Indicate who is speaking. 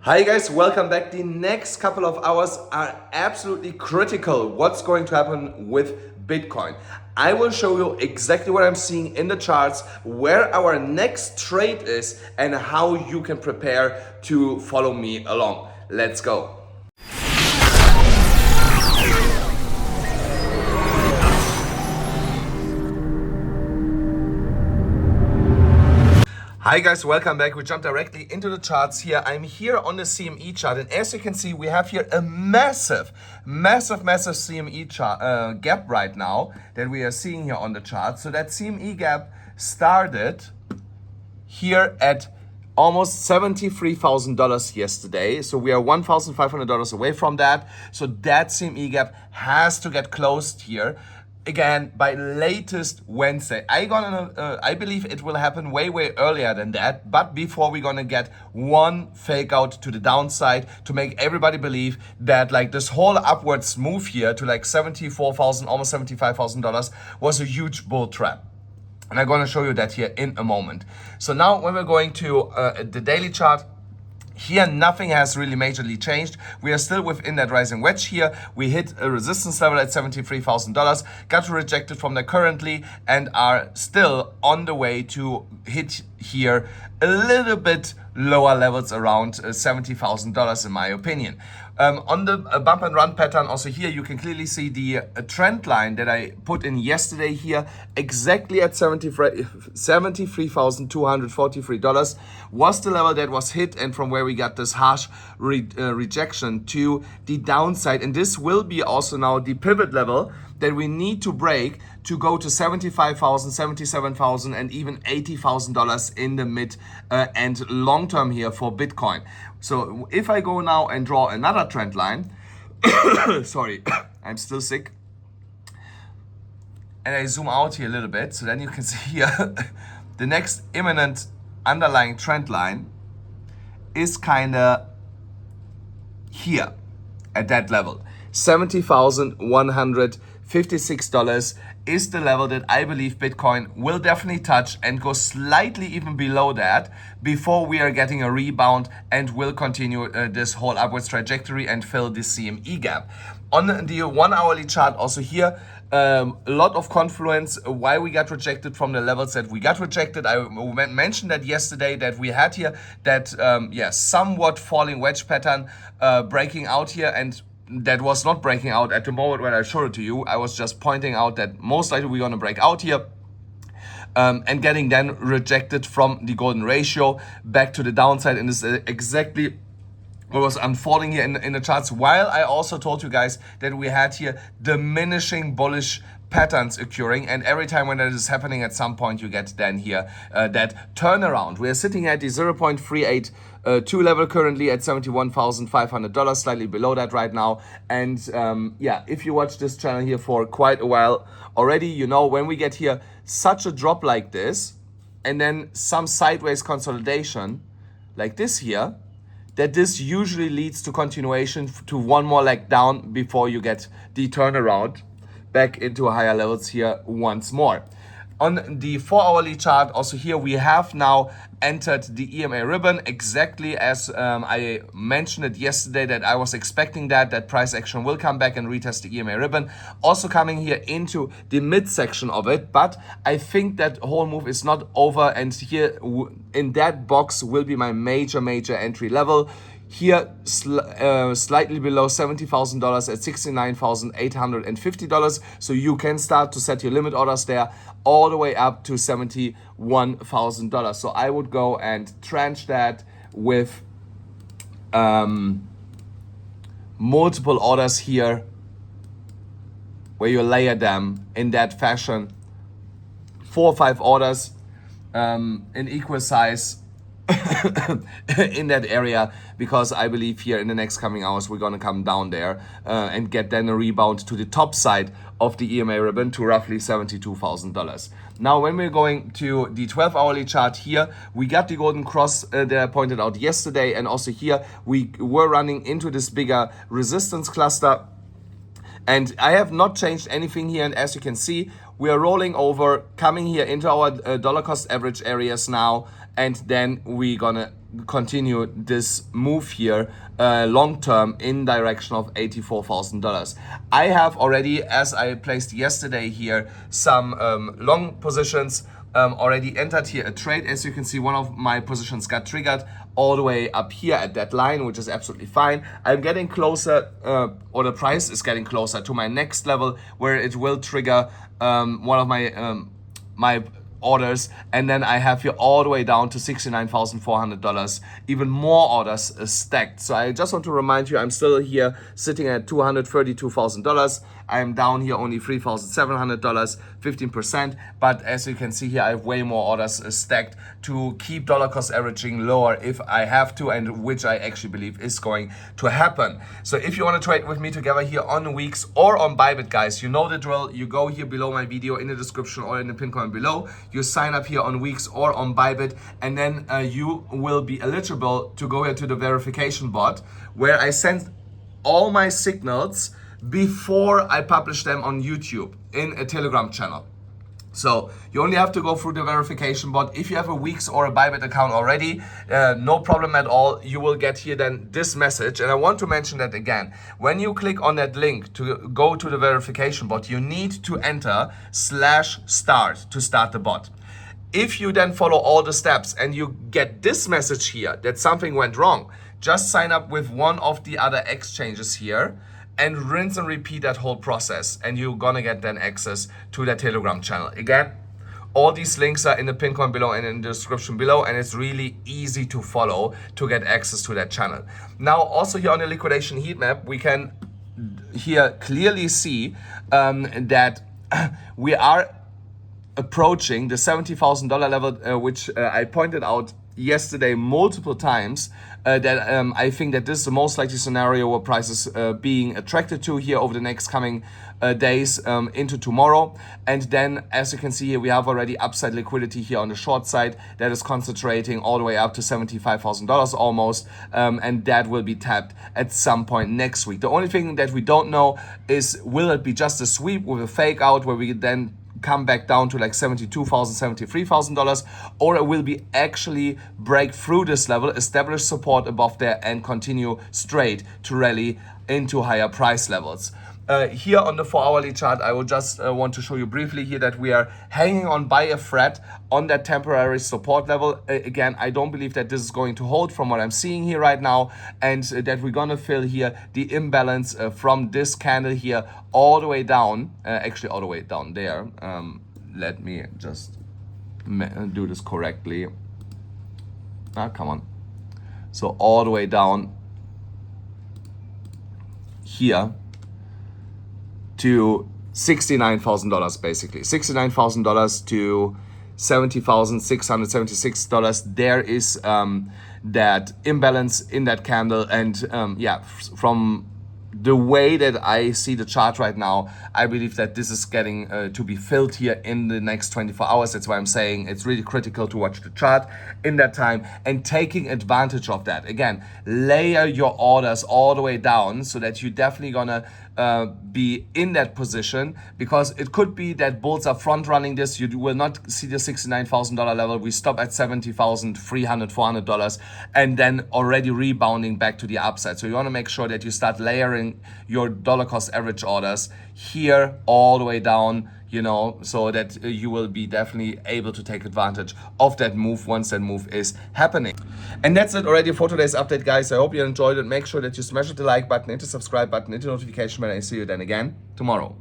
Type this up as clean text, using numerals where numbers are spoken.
Speaker 1: Hi guys, welcome back. The next couple of hours are absolutely critical. What's going to happen with Bitcoin? I will show you exactly what I'm seeing in the charts, where our next trade is, and how you can prepare to follow me along. Let's go. Hi guys, welcome back. We jump directly into the charts here. I'm here on the CME chart, and as you can see, we have here a massive CME chart, gap right now that we are seeing here on the chart. So that CME gap started here at almost $73,000 yesterday. So we are $1,500 away from that. So that CME gap has to get closed here again by latest Wednesday. I believe it will happen way earlier than that, but before we're gonna get one fake out to the downside to make everybody believe that like this whole upwards move here to like $74,000, almost $75,000 was a huge bull trap. And I'm gonna show you that here in a moment. So now when we're going to the daily chart, here, nothing has really majorly changed. We are still within that rising wedge here. We hit a resistance level at $73,000, got rejected from there currently, and are still on the way to hit here a little bit lower levels around $70,000 in my opinion. On the bump and run pattern, also here you can clearly see the trend line that I put in yesterday here, exactly at $73,243 was the level that was hit, and from where we got this harsh rejection to the downside. And this will be also now the pivot level that we need to break to go to $75,000, $77,000, and even $80,000 in the mid and long term here for Bitcoin. So if I go now and draw another trend line, sorry, I'm still sick, and I zoom out here a little bit, so then you can see here the next imminent underlying trend line is kind of here at that level. $70,156 is the level that I believe Bitcoin will definitely touch and go slightly even below that before we are getting a rebound and will continue this whole upwards trajectory and fill the CME gap. On the 1 hourly chart also here, a lot of confluence why we got rejected from the levels that we got rejected. I mentioned that yesterday that we had here that somewhat falling wedge pattern breaking out here, and that was not breaking out at the moment when I showed it to you. I was just pointing out that most likely we're going to break out here and getting then rejected from the golden ratio back to the downside. And this is exactly what was unfolding here in the charts, while I also told you guys that we had here diminishing bullish patterns occurring, and every time when that is happening, at some point you get then here that turnaround. We are sitting at the 0.382 level currently at $71,500, slightly below that right now. And if you watch this channel here for quite a while already, you know when we get here such a drop like this and then some sideways consolidation like this here, that this usually leads to continuation to one more leg down before you get the turnaround back into higher levels here once more. On the 4 hourly chart, also here we have now entered the EMA ribbon, exactly as I mentioned it yesterday that I was expecting that price action will come back and retest the EMA ribbon. Also coming here into the mid section of it, but I think that whole move is not over, and here in that box will be my major entry level. Here, slightly below $70,000 at $69,850. So you can start to set your limit orders there all the way up to $71,000. So I would go and tranche that with multiple orders here, where you layer them in that fashion. 4 or 5 orders in equal size in that area, because I believe here in the next coming hours we're gonna come down there and get then a rebound to the top side of the EMA ribbon to roughly $72,000. Now when we're going to the 12 hourly chart here, we got the golden cross that I pointed out yesterday, and also here we were running into this bigger resistance cluster, and I have not changed anything here. And as you can see, we are rolling over, coming here into our dollar cost average areas now, and then we're gonna continue this move here long term in direction of $84,000. I have already, as I placed yesterday here, some long positions already entered here a trade. As you can see, one of my positions got triggered all the way up here at that line, which is absolutely fine. I'm getting closer, or the price is getting closer to my next level, where it will trigger one of my my orders, and then I have here all the way down to $69,400, even more orders stacked. So I just want to remind you, I'm still here sitting at $232,000. I'm down here only $3,700, 15%. But as you can see here, I have way more orders stacked to keep dollar cost averaging lower if I have to, and which I actually believe is going to happen. So if you want to trade with me together here on Weeks or on Bybit, guys, you know the drill. You go here below my video in the description or in the pin comment below. You sign up here on Weeks or on Bybit, and then you will be eligible to go here to the verification bot, where I send all my signals before I publish them on YouTube in a Telegram channel. So you only have to go through the verification bot. If you have a Weeks or a Bybit account already, no problem at all. You will get here then this message. And I want to mention that again, when you click on that link to go to the verification bot, you need to enter /start to start the bot. If you then follow all the steps and you get this message here that something went wrong, just sign up with one of the other exchanges here and rinse and repeat that whole process, and you're gonna get then access to that Telegram channel. Again, all these links are in the pin comment below and in the description below, and it's really easy to follow to get access to that channel. Now, also here on the liquidation heat map, we can here clearly see that we are approaching the $70,000 level, which I pointed out yesterday multiple times, that I think that this is the most likely scenario where prices being attracted to here over the next coming days into tomorrow. And then, as you can see here, we have already upside liquidity here on the short side that is concentrating all the way up to $75,000 almost, and that will be tapped at some point next week. The only thing that we don't know is, will it be just a sweep with a fake out where we then come back down to like $72,000, $73,000, or it will be actually break through this level, establish support above there, and continue straight to rally into higher price levels. Here on the 4-hourly chart, I will just want to show you briefly here that we are hanging on by a thread on that temporary support level. Again, I don't believe that this is going to hold from what I'm seeing here right now, and that we're gonna fill here the imbalance from this candle here all the way down, actually all the way down there. Let me just do this correctly. Come on. So all the way down here to $69,000, basically $69,000 to $70,676. There is that imbalance in that candle, and yeah, from the way that I see the chart right now, I believe that this is getting to be filled here in the next 24 hours. That's why I'm saying it's really critical to watch the chart in that time and taking advantage of that. Again, layer your orders all the way down so that you're definitely gonna be in that position, because it could be that bulls are front running this. You will not see the $69,000 level. We stop at $70,300, $400, and then already rebounding back to the upside. So you want to make sure that you start layering your dollar cost average orders here all the way down, you know, so that you will be definitely able to take advantage of that move once that move is happening. And that's it already for today's update, guys. I hope you enjoyed it. Make sure that you smash the like button, hit the subscribe button, hit the notification bell, and I see you then again tomorrow.